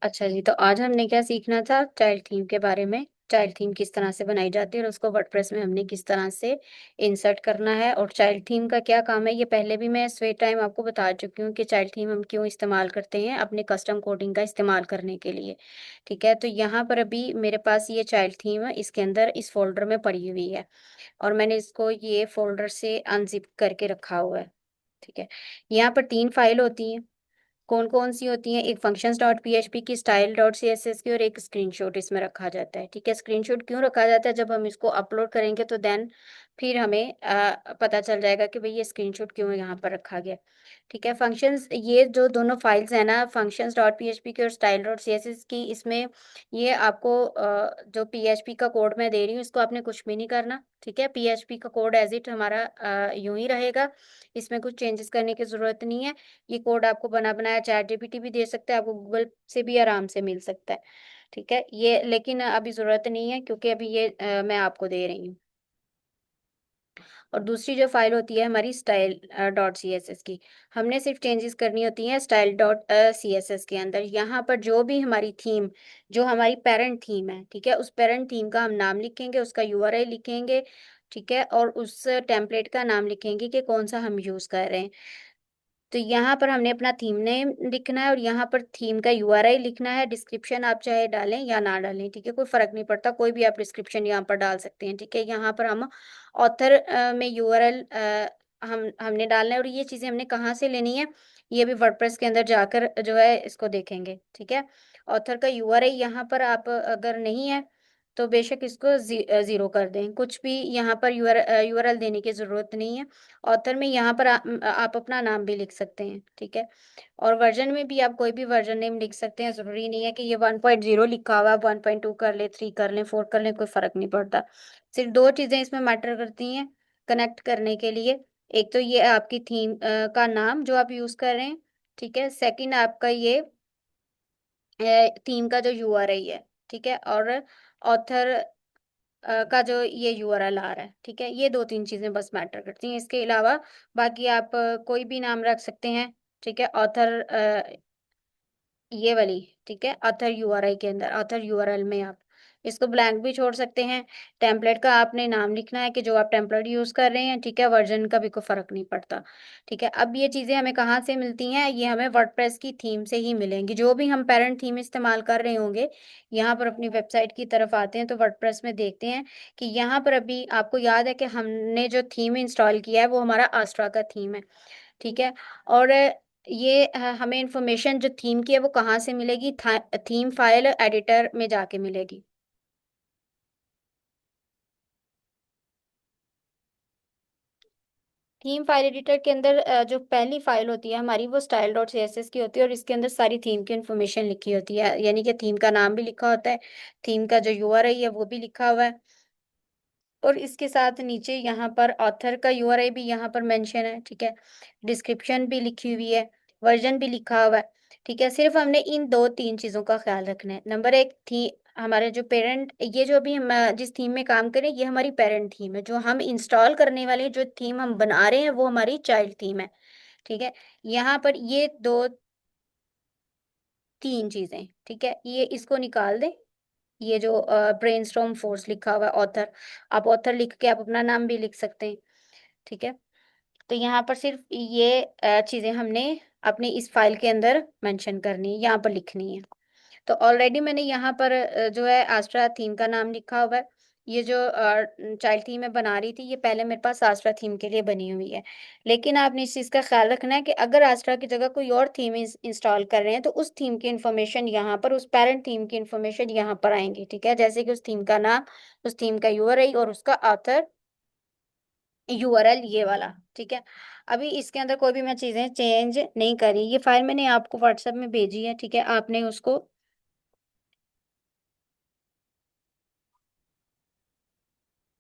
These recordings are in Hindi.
अच्छा जी, तो आज हमने क्या सीखना था चाइल्ड थीम के बारे में। चाइल्ड थीम किस तरह से बनाई जाती है और उसको वर्डप्रेस में हमने किस तरह से इंसर्ट करना है, और चाइल्ड थीम का क्या काम है। ये पहले भी मैं स्वे टाइम आपको बता चुकी हूँ कि चाइल्ड थीम हम क्यों इस्तेमाल करते हैं अपने कस्टम कोडिंग का इस्तेमाल करने के लिए। ठीक है, तो यहाँ पर अभी मेरे पास ये चाइल्ड थीम है, इसके अंदर इस फोल्डर में पड़ी हुई है, और मैंने इसको ये फोल्डर से अनजिप करके रखा हुआ है। ठीक है, यहाँ पर 3 फाइल होती हैं। कौन कौन सी होती हैं? एक फंक्शंस डॉट पीएचपी की, स्टाइल डॉट सीएसएस की, और एक स्क्रीनशॉट इसमें रखा जाता है। ठीक है, स्क्रीनशॉट क्यों रखा जाता है? जब हम इसको अपलोड करेंगे तो देन फिर हमें पता चल जाएगा कि भाई ये स्क्रीनशॉट क्यों यहाँ पर रखा गया। ठीक है, फंक्शंस, ये जो दोनों फाइल्स है ना, फंक्शंस डॉट पीएचपी की और स्टाइल डॉट सीएसएस की, इसमें ये आपको जो पीएचपी का कोड मैं दे रही हूँ इसको आपने कुछ भी नहीं करना। ठीक है, पीएचपी का कोड एज इट हमारा यूं ही रहेगा, इसमें कुछ चेंजेस करने की जरूरत नहीं है। ये कोड आपको बना बनाया चैट जीपीटी भी दे सकता है, आपको गूगल से भी आराम से मिल सकता है। ठीक है, ये लेकिन अभी ज़रूरत नहीं है क्योंकि अभी ये मैं आपको दे रही हूँ। और दूसरी जो फाइल होती है हमारी style dot C S S की, हमने सिर्फ चेंजेस करनी होती हैं style dot C S S के अंदर। यहाँ पर जो भी हमारी थीम, जो हमारी पेरेंट थीम है, ठीक है, उस पेरेंट थीम का हम नाम लिखेंगे, उसका यूआरएल लिखेंगे। ठीक है, और उस टेम्पलेट का नाम लिखेंगे कि कौन सा हम यूज़ कर रहे हैं। तो यहाँ पर हमने अपना थीम नेम लिखना है और यहाँ पर थीम का यूआरएल लिखना है। डिस्क्रिप्शन आप चाहे डालें या ना डालें, ठीक है, कोई फर्क नहीं पड़ता, कोई भी आप डिस्क्रिप्शन यहाँ पर डाल सकते हैं। ठीक है, यहाँ पर हम ऑथर में यूआरएल हमने डालना है, और ये चीज़ें हमने कहाँ से लेनी है ये भी वर्डप्रेस के अंदर जाकर जो है इसको देखेंगे। ठीक है, ऑथर का यूआरएल यहाँ पर आप अगर नहीं है तो बेशक इसको ज़ीरो कर दें, कुछ भी यहाँ पर यूआरएल देने की ज़रूरत नहीं है। ऑथर में यहाँ पर आप अपना नाम भी लिख सकते हैं। ठीक है, और वर्जन में भी आप कोई भी वर्जन नेम लिख सकते हैं, ज़रूरी नहीं है कि ये 1.0 लिखा हुआ, 1.2 कर ले, 3 कर लें, 4 कर लें, कोई फ़र्क नहीं पड़ता। सिर्फ दो चीज़ें इसमें मैटर करती हैं कनेक्ट करने के लिए। एक तो ये आपकी थीम का नाम जो आप यूज़ कर रहे हैं। ठीक है, सेकंड आपका ये थीम का जो यूआरएल है। ठीक है, और ऑथर का जो ये यूआरएल आ रहा है। ठीक है, ये 2-3 चीज़ें बस मैटर करती हैं, इसके अलावा बाकी आप कोई भी नाम रख सकते हैं। ठीक है, ऑथर ये वाली, ठीक है, ऑथर यूआरएल के अंदर, ऑथर यूआरएल में आप इसको ब्लैंक भी छोड़ सकते हैं। टेम्पलेट का आपने नाम लिखना है कि जो आप टेम्पलेट यूज़ कर रहे हैं। ठीक है, वर्जन का भी कोई फ़र्क नहीं पड़ता। ठीक है, अब ये चीज़ें हमें कहाँ से मिलती हैं? ये हमें वर्डप्रेस की थीम से ही मिलेंगी। जो भी हम पेरेंट थीम इस्तेमाल कर रहे होंगे, यहाँ पर अपनी वेबसाइट की तरफ आते हैं तो वर्डप्रेस में देखते हैं कि यहाँ पर अभी आपको याद है कि हमने जो थीम इंस्टॉल किया है वो हमारा आस्ट्रा का थीम है। ठीक है, और ये हमें इन्फॉर्मेशन जो थीम की है वो कहाँ से मिलेगी? थीम फाइल एडिटर में जाके मिलेगी। थीम फाइल एडिटर के अंदर जो पहली फाइल होती है हमारी वो style dot C S S की होती है, और इसके अंदर सारी थीम की इन्फॉर्मेशन लिखी होती है, यानी कि थीम का नाम भी लिखा होता है, थीम का जो यूआरएल है वो भी लिखा हुआ है, और इसके साथ नीचे यहाँ पर ऑथर का यूआरएल भी यहाँ पर मेंशन है। ठीक है, डिस्क्रिप्शन भी लिखी हुई है, वर्जन भी लिखा हुआ है। ठीक है, सिर्फ हमने इन 2-3 चीज़ों का ख्याल रखना है। नंबर एक थी हमारे जो पेरेंट, ये जो अभी हम जिस थीम में काम करें ये हमारी पेरेंट थीम है, जो हम इंस्टॉल करने वाले जो थीम हम बना रहे हैं वो हमारी चाइल्ड थीम है। ठीक है, यहाँ पर ये 2-3 चीज़ें, ठीक है, ये इसको निकाल दें। ये जो ब्रेनस्टॉर्म फोर्स लिखा हुआ है ऑथर, आप ऑथर लिख के आप अपना नाम भी लिख सकते हैं। ठीक है, तो यहाँ पर सिर्फ ये चीज़ें हमने अपनी इस फाइल के अंदर मेंशन करनी है, यहाँ पर लिखनी है। तो ऑलरेडी मैंने यहाँ पर जो है आस्ट्रा थीम का नाम लिखा हुआ है। ये जो चाइल्ड थीम मैं बना रही थी ये पहले मेरे पास आस्ट्रा थीम के लिए बनी हुई है, लेकिन आपने इस चीज़ का ख्याल रखना है कि अगर आस्ट्रा की जगह कोई और थीम इंस्टॉल कर रहे हैं तो उस थीम की इन्फॉर्मेशन यहाँ पर, उस पेरेंट थीम की इन्फॉर्मेशन यहाँ पर आएंगी। ठीक है, जैसे कि उस थीम का नाम, उस थीम का यूआरएल और उसका ऑथर यूआरएल ये वाला। ठीक है, अभी इसके अंदर कोई भी मैं चीज़ें चेंज नहीं करी। ये फाइल मैंने आपको व्हाट्सएप में भेजी है। ठीक है, आपने उसको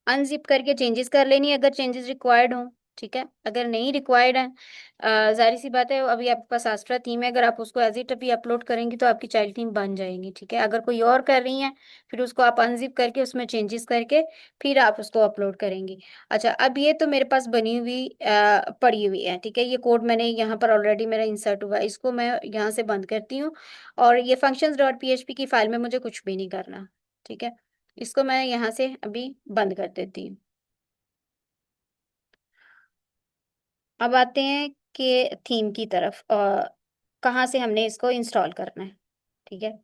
अनजिप करके चेंजेस कर लेनी है अगर चेंजेस रिक्वायर्ड हो। ठीक है, अगर नहीं रिक्वायर्ड है, जाहिर सी बात है, अभी आपके पास आस्ट्रा थीम है, अगर आप उसको एज इट अभी अपलोड करेंगी तो आपकी चाइल्ड थीम बन जाएंगी। ठीक है, अगर कोई और कर रही है, फिर उसको आप अनजिप करके उसमें चेंजेस करके फिर आप उसको अपलोड करेंगी। अच्छा, अब ये तो मेरे पास बनी हुई पड़ी हुई है। ठीक है, ये कोड मैंने यहाँ पर ऑलरेडी मेरा इंसर्ट हुआ है, इसको मैं यहाँ से बंद करती हूँ। और ये functions.php की फाइल में मुझे कुछ भी नहीं करना। ठीक है, इसको मैं यहाँ से अभी बंद कर देती हूँ। अब आते हैं कि थीम की तरफ, कहाँ से हमने इसको इंस्टॉल करना है। ठीक है,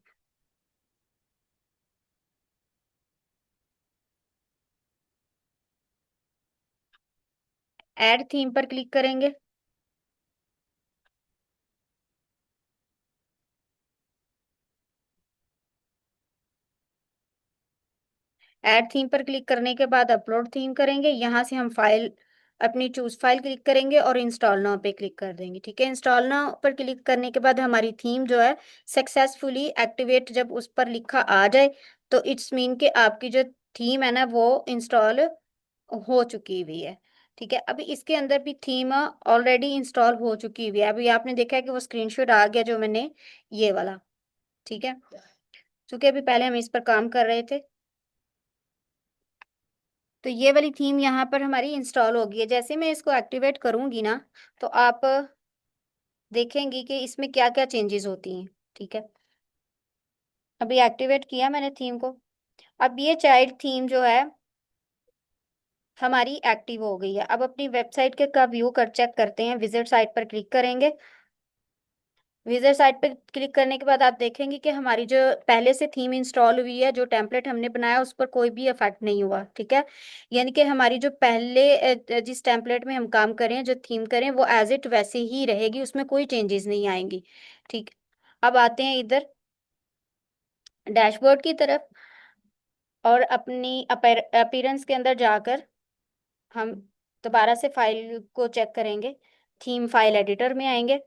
ऐड थीम पर क्लिक करेंगे। ऐड थीम पर क्लिक करने के बाद अपलोड थीम करेंगे, यहाँ से हम फाइल अपनी चूज फाइल क्लिक करेंगे और इंस्टॉल नाउ पे क्लिक कर देंगे। ठीक है, इंस्टॉल नाउ पर क्लिक करने के बाद हमारी थीम जो है सक्सेसफुली एक्टिवेट जब उस पर लिखा आ जाए, तो इट्स मीन कि आपकी जो थीम है ना वो इंस्टॉल हो चुकी हुई है। ठीक है, अभी इसके अंदर भी थीम ऑलरेडी इंस्टॉल हो चुकी हुई है। अभी आपने देखा है कि वो स्क्रीनशॉट आ गया जो मैंने, ये वाला। ठीक है, क्योंकि अभी पहले हम इस पर काम कर रहे थे, तो ये वाली थीम यहाँ पर हमारी इंस्टॉल होगी है। जैसे मैं इसको एक्टिवेट करूंगी ना, तो आप देखेंगी कि इसमें क्या क्या चेंजेस होती हैं। ठीक है, अभी एक्टिवेट किया मैंने थीम को। अब ये चाइल्ड थीम जो है हमारी एक्टिव हो गई है। अब अपनी वेबसाइट के का व्यू कर चेक करते हैं, विजिट साइट पर क्लिक करेंगे। विजिट साइट पे क्लिक करने के बाद आप देखेंगे कि हमारी जो पहले से थीम इंस्टॉल हुई है, जो टेम्पलेट हमने बनाया उस पर कोई भी इफेक्ट नहीं हुआ। ठीक है, यानी कि हमारी जो पहले जिस टेम्पलेट में हम काम करें, जो थीम करें, वो एज इट वैसे ही रहेगी, उसमें कोई चेंजेस नहीं आएंगी। ठीक, अब आते हैं इधर डैशबोर्ड की तरफ, और अपनी अपीयरेंस के अंदर जाकर हम दोबारा से फाइल को चेक करेंगे, थीम फाइल एडिटर में आएंगे।